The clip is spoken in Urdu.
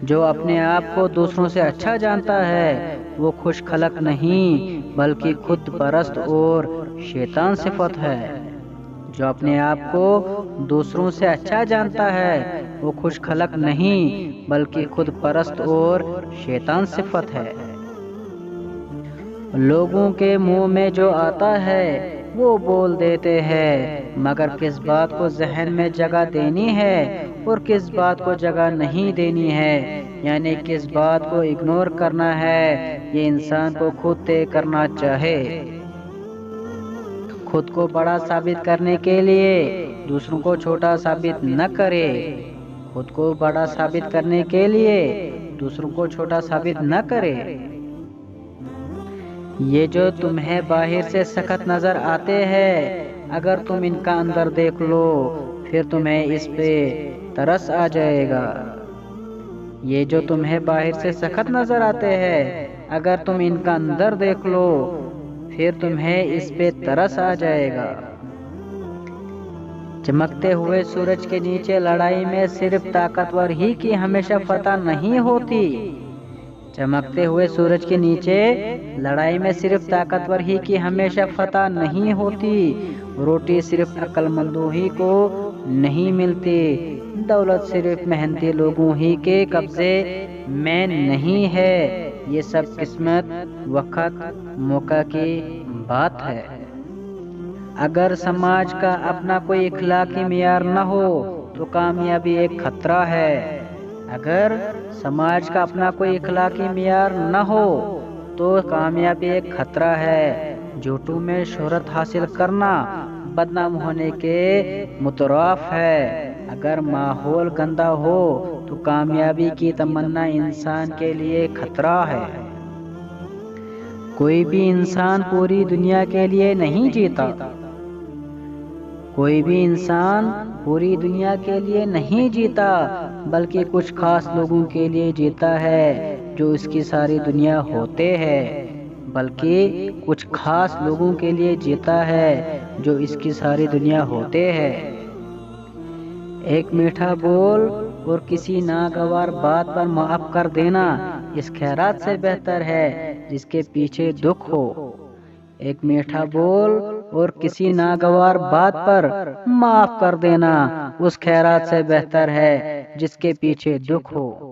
جو اپنے آپ کو دوسروں سے اچھا جانتا ہے وہ خوش خلق نہیں بلکہ خود پرست اور شیطان صفت ہے۔ جو اپنے آپ کو دوسروں سے اچھا جانتا ہے وہ خوش خلق نہیں بلکہ خود پرست اور شیطان صفت ہے۔ لوگوں کے منہ میں جو آتا ہے وہ بول دیتے ہیں، مگر کس بات کو ذہن میں جگہ دینی ہے اور کس بات کو جگہ نہیں دینی ہے، یعنی کس بات کو اگنور کرنا ہے، یہ انسان کو خود طے کرنا چاہے۔ خود کو بڑا ثابت کرنے کے لیے دوسروں کو چھوٹا ثابت نہ کرے۔ خود کو بڑا ثابت کرنے کے لیے دوسروں کو چھوٹا ثابت نہ کرے۔ یہ جو تمہیں باہر سے سخت نظر آتے ہیں، اگر تم ان کا اندر دیکھ لو پھر تمہیں اس پہ ترس آ جائے گا۔ یہ جو تمہیں باہر سے سخت نظر آتے ہیں، اگر تم ان کا اندر دیکھ لو پھر تمہیں اس پہ ترس آ جائے گا۔ چمکتے ہوئے سورج کے نیچے لڑائی میں صرف طاقتور ہی کی ہمیشہ فتح نہیں ہوتی۔ چمکتے ہوئے سورج کے نیچے لڑائی میں صرف طاقتور ہی کی ہمیشہ فتح نہیں ہوتی۔ روٹی صرف عقل مندوں ہی کو نہیں ملتی، دولت صرف محنتی لوگوں ہی کے قبضے میں نہیں ہے، یہ سب قسمت، وقت، موقع کی بات ہے۔ اگر سماج کا اپنا کوئی اخلاقی معیار نہ ہو تو کامیابی ایک خطرہ ہے۔ اگر سماج کا اپنا کوئی اخلاقی معیار نہ ہو تو کامیابی ایک خطرہ ہے۔ جھوٹوں میں شہرت حاصل کرنا بدنام ہونے کے مترادف ہے۔ اگر ماحول گندا ہو تو کامیابی کی تمنا انسان کے لیے خطرہ ہے۔ کوئی بھی انسان پوری دنیا کے لیے نہیں جیتا۔ کوئی بھی انسان پوری دنیا کے لیے نہیں جیتا بلکہ کچھ خاص لوگوں کے لیے جیتا ہے جو اس کی ساری دنیا ہوتے ہیں۔ بلکہ کچھ خاص لوگوں کے لیے جیتا ہے جو اس کی ساری دنیا ہوتے ہیں۔ ایک میٹھا بول اور کسی ناگوار بات پر معاف کر دینا اس خیرات سے بہتر ہے جس کے پیچھے دکھ ہو۔ ایک میٹھا بول اور کسی ناگوار بات پر معاف کر دینا اس خیرات سے بہتر ہے جس کے پیچھے دکھ ہو۔